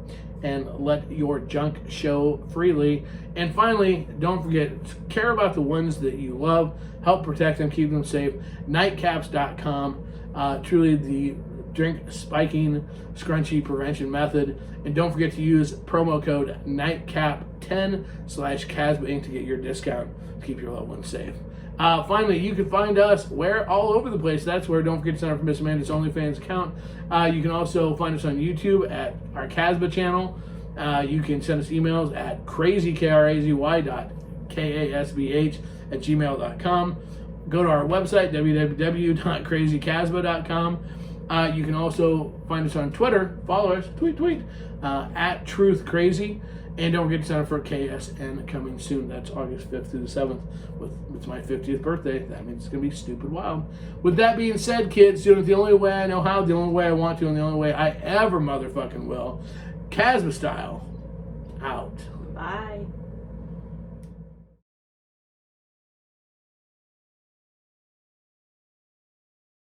And let your junk show freely. And finally, don't forget, care about the ones that you love. Help protect them, keep them safe. Nightcaps.com, truly the drink spiking scrunchie prevention method. And don't forget to use promo code NIGHTCAP10/Casbah Inc. to get your discount to keep your loved ones safe. Finally, you can find us all over the place. That's where. Don't forget to sign up for Miss Amanda's OnlyFans account. You can also find us on YouTube at our Casbah channel. You can send us emails at krazy.kasbh@gmail.com. Go to our website, www.krazycasbah.com. You can also find us on Twitter. Follow us, tweet, at TruthKrazy. And don't forget to sign up for KSN coming soon. That's August 5th through the 7th. It's my 50th birthday. That means it's going to be stupid wild. With that being said, kids, doing it the only way I know how, the only way I want to, and the only way I ever motherfucking will. Casbah style, out.